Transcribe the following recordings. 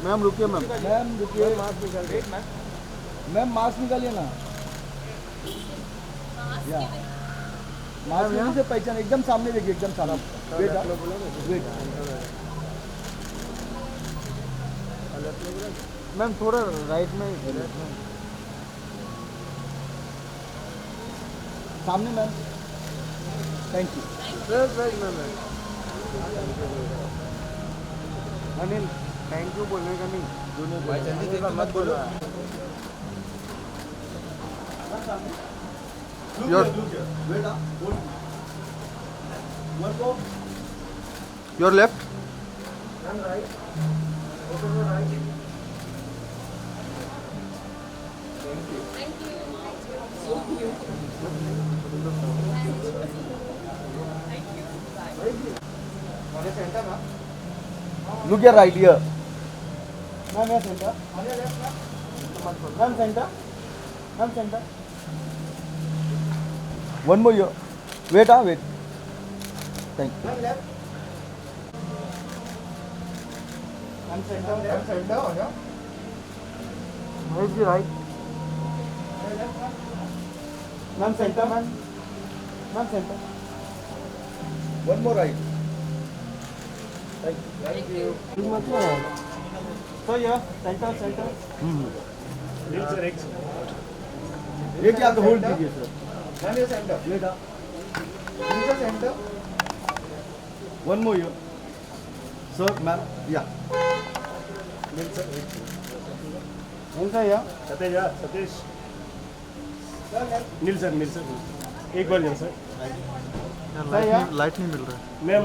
Ma'am रुकिए ma'am. Ma'am रुकिए, mask निकालिए। मैम मास्क निकालिए ना। या मास्क यहाँ से पहचान, एकदम सामने देखिए, एकदम सामने। Wait wait. मैम थोड़ा राइट में सामने ma'am. Thank you. Ma'am. Anil thank you बोलने का नहीं, जूनियर मत बोलो। Your left. Look here, right here. Ma'am, here center. Ma'am, center. Ma'am, center. One more here. Wait, wait. Thank you. Ma'am, left. Ma'am, center. Ma'am, center. Where's the right? Ma'am, center, ma'am. Ma'am, center. One more right. Thank you. So yeah, center. एक या तो hold कीजिए sir. Ma'am ये centre. बेटा। नीचे centre. One more here. Sir, ma'am, yeah. Inside, yeah. Satish Neel sir एक बार जाओ सर। लाइट नहीं मिल रहा है। मैम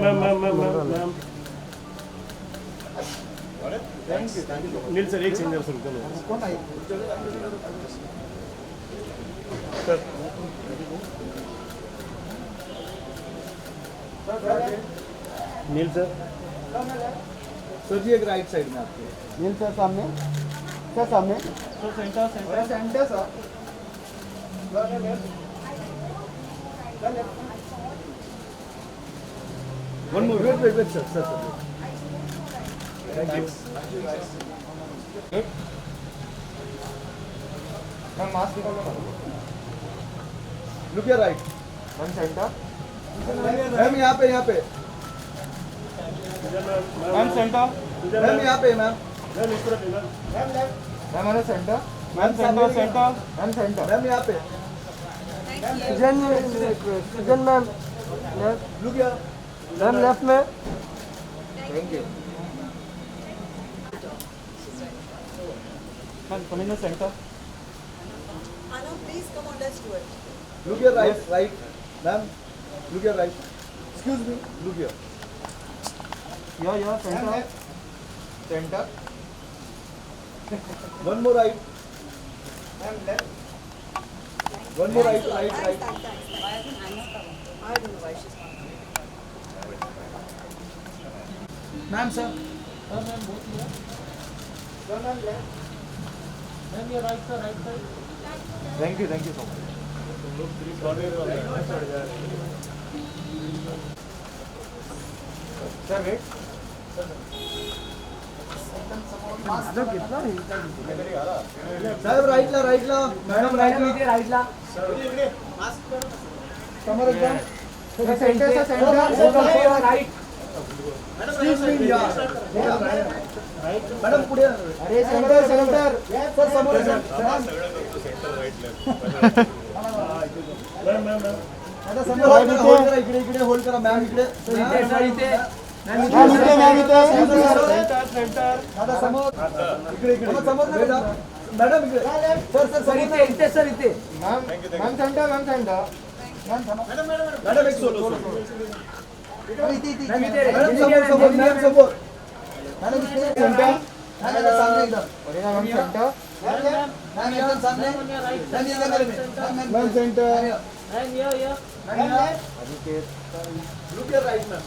नील सर एक सेंटर सर कौन आई? Sir Neel sir sir ji एक राइट साइड में आपके। नील सर सामने। सर सामने। Sir centre sir. One more. Wait, sir. Thank you. Ma'am, mask निकालो। Look here, right. One center. Ma'am यहाँ पे। One center. मैम यहाँ पे मैम। मैम इस तरफ इधर मैम लेफ्ट। मैम अरे centre. Ma'am centre. Ma'am centre. Ma'am यहाँ पे। Sujan ma'am left. Look here. Ma'am left में। Thank you. Ma'am come in the center. Anu, please come on, let's do it. Look here, right. Ma'am, look here, right. Excuse me. Look here. Yeah, center. Center. One more right. Ma'am, left. One more right. Thanks. I don't know why she's not. Ma'am, sir. Ma'am बहुत ही है। Sir, ma'am, left. मैम ये right side. Thank you so much. Sir, wait. साहेब right ला madam right ला समोर एकदम राइट। मॅडम पुढे अरे सेंटर सर समोर आता समोर होल्ड करा इकडे होल्ड करा मॅम इकडे सेंटर आता समोर इकडे समोर बेटा मॅडम इकडे सर इथे मैम सेंटर। मॅडम एक सोलो मॅडम समोर मॅडम इकडे सेंटर सामने इधर मैम एकदम सामने ma'am centre look your right ma'am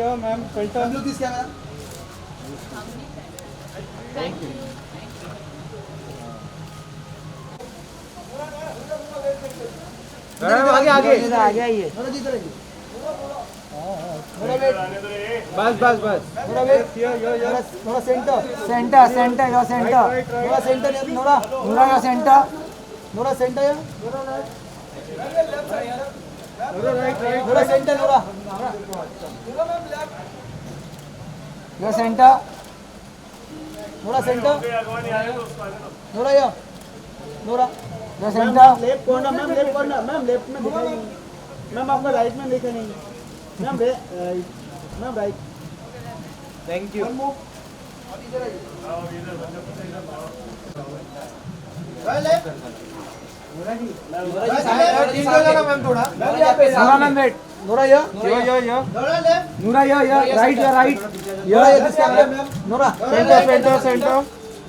yo ma'am centre. Look this camera thank you. आगे आगे आइए। इधर थोड़ा वेट बस बस बस थोड़ा वेट थोड़ा centre centre centre your centre थोड़ा centre Nora Noora your centre Nora centre Nora centre Nora your centre Nora centre Nora या Nora your centre left corner ma'am, left corner ma'am, left में दिखाई नहीं मैम, आपका right में दिखा नहीं ma'am, ma'am right. Thank you Noora ma'am wait Nora या yo Noora yo right yo right Nora या this camera Nora centre centre centre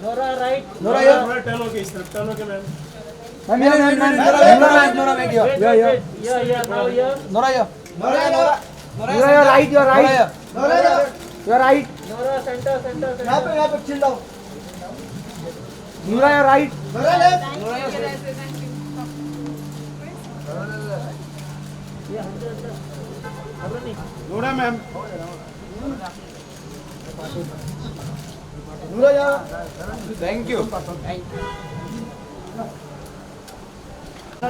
Nora या थोड़ा टर्न होके इस तरफ टर्न होके मैम। मैम नोरा वेट यो यो यो नोरा या नूरा yo right yo right yo right यहाँ पे चिल डाउन नूरा yo right Nora ma'am, Nora या थैंक यू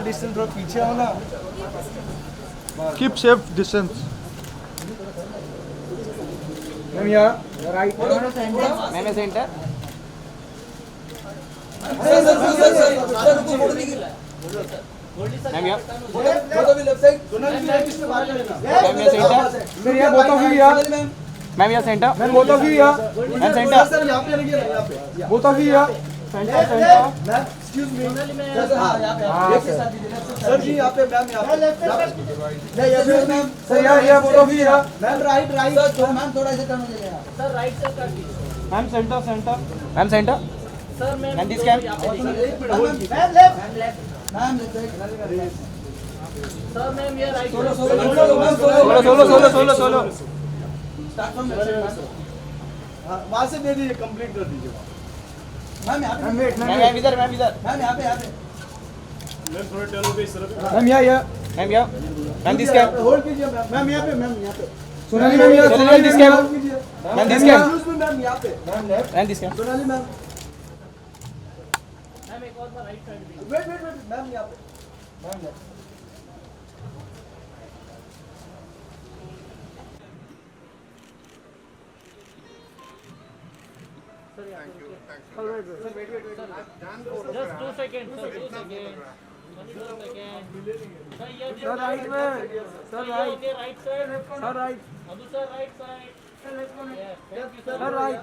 डिस्टेंस थोड़ा पीछे आओ ना Keep safe distance. मैम यो राइट मैम यो सेंटर मैम यो मैम यो सेंटर सर ये बोथ ऑफ यू या ma'am yo centre ma'am both of you या ma'am centre sir यहाँ पे लगी यहाँ पे बोथ ऑफ यू या centre centre ma'am excuse me sir जी यहाँ पे मैम यहाँ पे मैम सर या बोथ ऑफ यू या मैम राइट राइट मैम थोड़ा ऐसे टर्न हो जाएगा ma'am centre centre ma'am centre sir ma'am this cam solo solo solo वहाँ से दे दीजिए कंप्लीट कर दीजिए मैम यहाँ पे मैम इधर मैम यहाँ पे मैम थोड़ा टर्न होके इस तरफ। मैम या मैम दिस कैम होल्ड कीजिए मैम यहाँ पे मैम यहाँ पे सोनाली मैम या सोनाली दिस कैम होल्ड कीजिए ma'am this cam excuse me ma'am यहाँ पे ma'am left ma'am this cam Sonali ma'am wait wait wait ma'am यहाँ पे मैम लेफ्ट सर राइट में sir right sir right sir right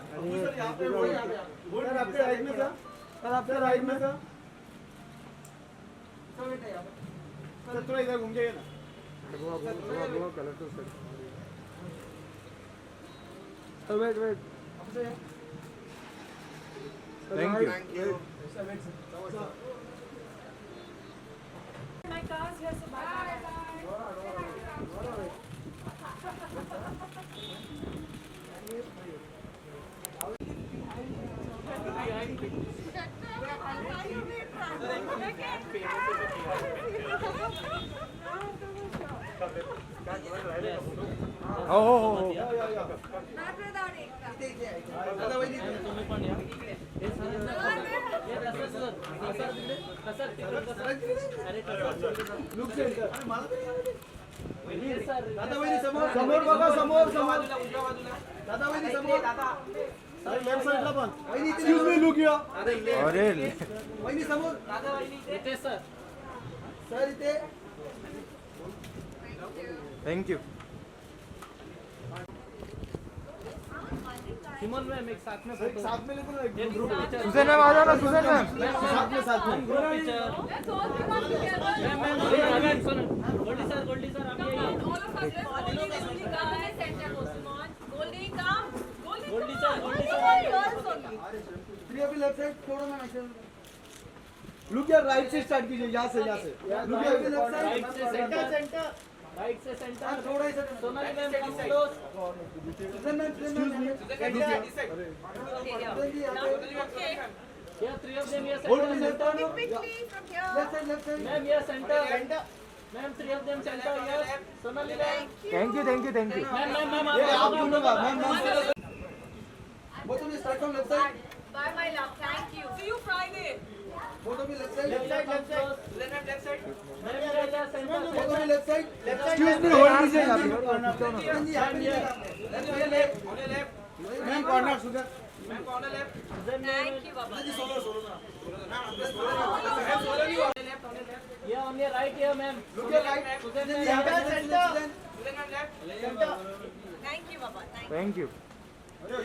sir आपके right में sir sir आपके right में sir sir थोड़ा इधर घूम जाइए ना। Wait wait Thank you. My car's here, so bye. दादा वहिनी समोर समोर बघा समोर समोर दादा वहिनी समोर सर लेफ्ट साइडला पण वहिनी एक्सक्यूज मी लुक या अरे वहिनी समोर दादा वहिनी इथे सर इथे थैंक यू. सिमोन मैम एक साथ में फोटो साथ में लेकर एक ग्रुप पिक्चर सुजन मैम आ जाओ ना सुजन मैम. साथ में group picture ma'am ma'am Goldie sir आप आइए गोल्डी सर थ्री अभी लेफ्ट साइड थोड़ा मैं ऐसे लुक या राइट से स्टार्ट कीजिए यहाँ से लुक या लेफ्ट साइड राइट से सेंटर राइट से सेंटर थोड़ा ऐसे सोनाली मैम कम क्लोज सुजन मैम एक्सक्यूज मी या थ्री ऑफ देम ये होल्ड सेंटर मी लेफ्ट साइड मैम ये centre Ma'am, three of them center. Yes. Sonali ma'am. Thank you, thank you, thank you. Ma'am, ma'am, ये आप ma'am. दोनों का ma'am ma'am both of you start from left side. Bye, my love. Thank you. See you Friday. Both of you left side. Left side, left side. Left side. Ma'am, yeah, center. Both of you left side. Excuse me, hold दीजिए यहाँ पे। Ma'am corner सुधर। Thank you, Baba. Yeah, on your right here, ma'am. Look your right. Susan, Center, ma'am. center. Thank you, Baba. Thank you. Thank you. Yo, yo,